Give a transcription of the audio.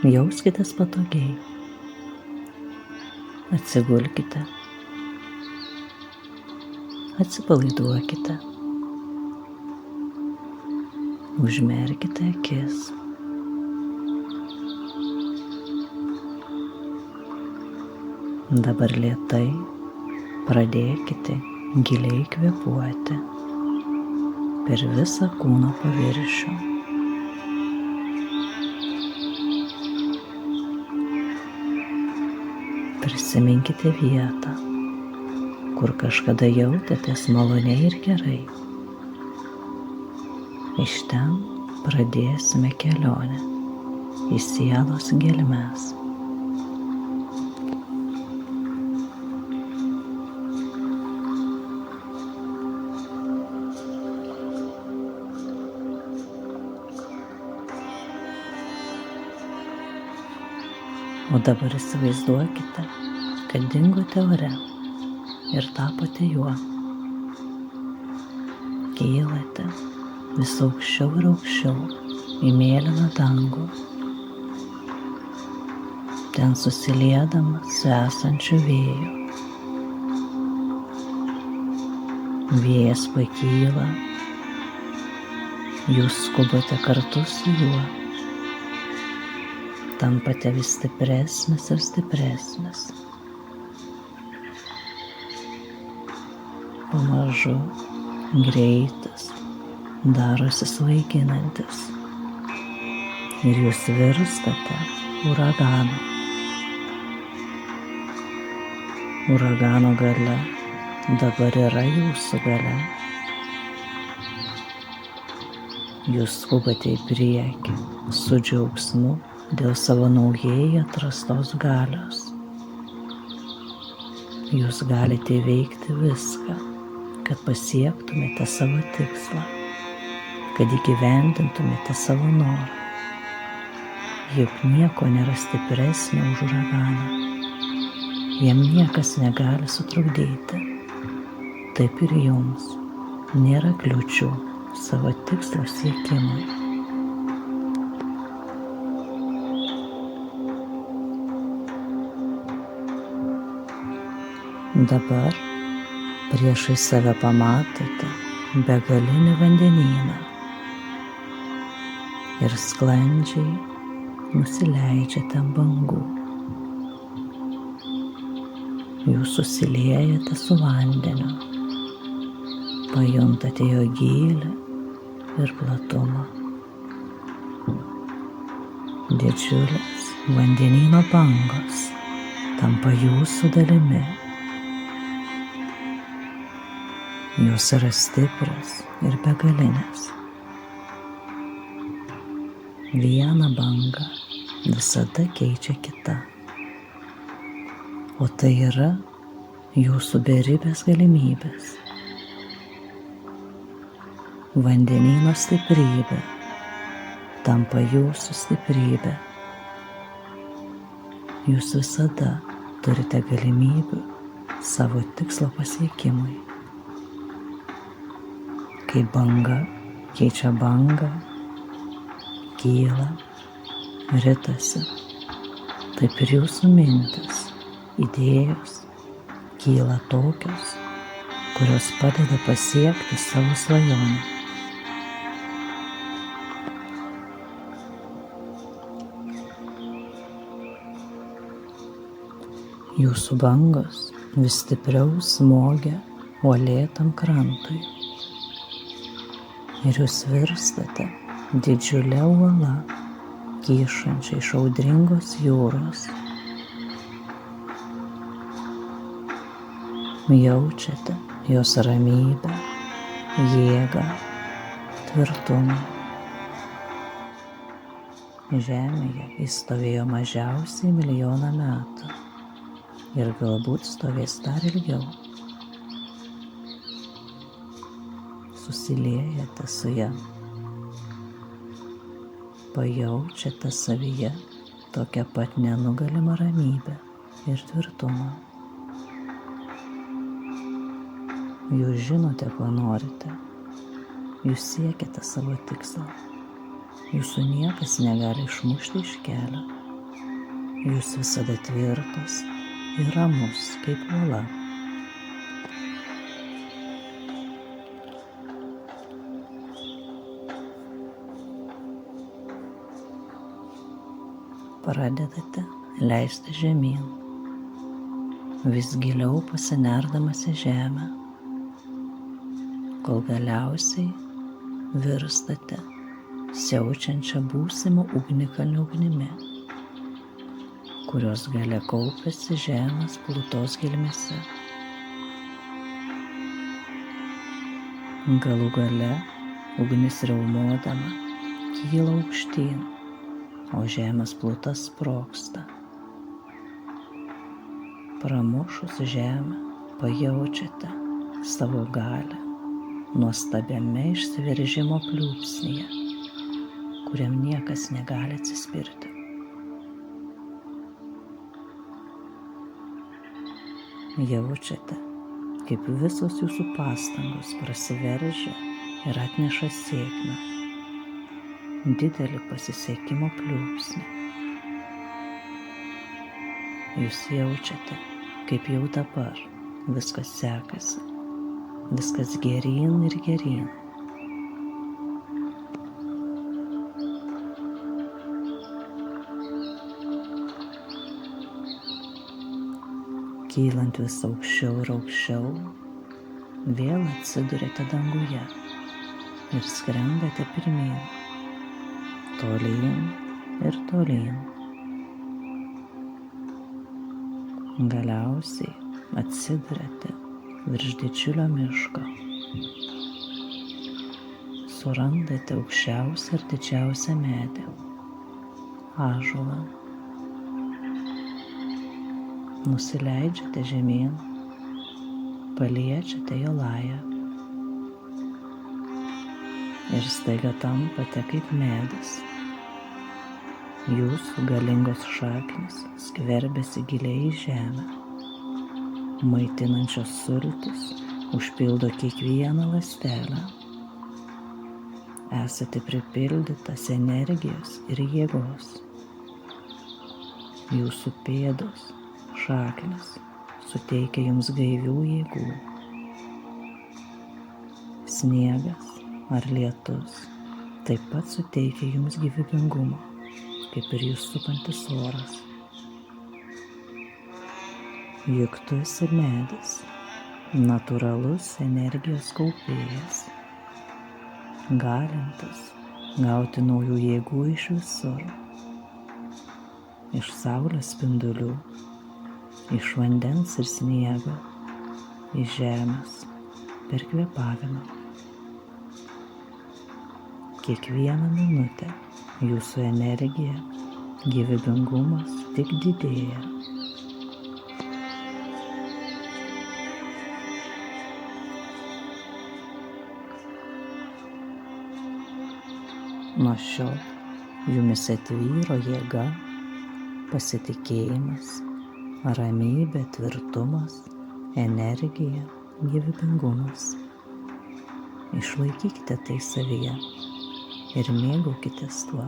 Jauskitės patogiai. Atsigulkite. Atsipalaiduokite. Užmerkite akis. Dabar lėtai pradėkite giliai kvėpuoti per visą kūno paviršių. Prisiminkite vietą, kur kažkada jautėtės maloniai ir gerai. Iš ten pradėsime kelionę į sielos gelmes. O dabar įsivaizduokite, kad dingote ore ir tapote juo. Kylate vis aukščiau ir aukščiau į mėlyną dangų, ten susiliedamas su esančiu vėju. Vėjas pakyla, jūs skubate kartu su juo. Tampate vis stipresnis ir stipresnis. Pamažu greitis darosi svaiginantis ir jūs virstate uraganu. Uragano galia dabar yra jūsų galia. Jūs skubate į priekį su džiaugsmu dėl savo naujai atrastos galios. Jūs galite įveikti viską, kad pasiektumėte savo tikslą, kad įgyvendintumėte savo norą. Juk nieko nėra stipresnio už uraganą. Jam niekas negali sutrukdyti. Taip ir jums nėra kliūčių savo tikslo siekimui. Dabar priešai save pamatote begalinį vandenyną ir sklandžiai nusileidžiate ant bangų. Jūs susiliejate su vandeniu, pajuntate jo gylį ir platumą. Didžiulės vandenyno bangos tampa jūsų dalimi. Jos yra stiprios ir begalinės. Vieną bangą visada keičia kita. O tai yra jūsų beribės galimybės. Vandenyno stiprybė tampa jūsų stiprybė. Jūs visada turite galimybių savo tikslo pasiekimui. Kai banga keičia bangą, kyla, ritasi, taip ir jūsų mintis, idėjos kyla tokios, kurios padeda pasiekti savo svajonę. Jūsų bangos vis stipriau smogia uolėtam krantui. Ir jūs virstate didžiulę uolą, kyšančią iš audringos jūros. Jaučiate jos ramybę, jėgą, tvirtumą. Žemėje jis stovėjo mažiausiai 1 milijoną metų ir galbūt stovės dar ilgiau. Susiliejate su ja, pajaučiate savyje tokią pat nenugalimą ramybę ir tvirtumą. Jūs žinote, ko norite, jūs siekiate savo tikslo, jūsų niekas negali išmušti iš kelio. Jūs visada tvirtas ir ramus kaip uola. Pradedate leisti žemyn, vis giliau pasinerdamas į žemę, kol galiausiai virstate siaučiančią būsimą ugnikalnių ugnimi, kurios galia kaupiasi žemės plutos gelmėse. Galų gale ugnis riaumodama kyla aukštyn, o žemės pluta sprogsta. Pramušus žemę pajaučiate savo galią nuostabiame išsiveržimo pliūpsnyje, kuriam niekas negali atsispirti. Jaučiate, kaip visos jūsų pastangos prasiveržia ir atneša sėkmę, didelį pasisekimo pliūpsnį. Jūs jaučiate, kaip jau dabar viskas sekasi, viskas geryn ir geryn. Kylant vis aukščiau ir aukščiau, vėl atsiduriate danguje ir skrendate pirmyn, tolyn ir tolyn. Galiausiai atsiduriate virš didžiulio miško. Surandate aukščiausią ir didžiausią medį – ąžuolą. Nusileidžiate žemyn, paliečiate jo lają ir staiga tampate kaip medis. Jūsų galingos šaknys skverbiasi giliai į žemę. Maitinančios sultys užpildo kiekvieną ląstelę. Esate pripildytas energijos ir jėgos. Jūsų pėdos, šaknys suteikia jums gaivių jėgų. Sniegas ar lietus taip pat suteikia jums gyvybingumo, kaip ir jūs supantis oras. Juk tu esi medis, natūralus energijos kaupėjas, galintis gauti naujų jėgų iš visur, iš saulės spindulių, iš vandens ir sniego, iš žemės, per kvėpavimą. Kiekvieną minutę jūsų energija, gyvybingumas tik didėja. Nuo šiol jumise tvyro jėga, pasitikėjimas, ramybė, tvirtumas, energija, gyvybingumas. Išlaikykite tai savyje ir mėgaukitės tuo.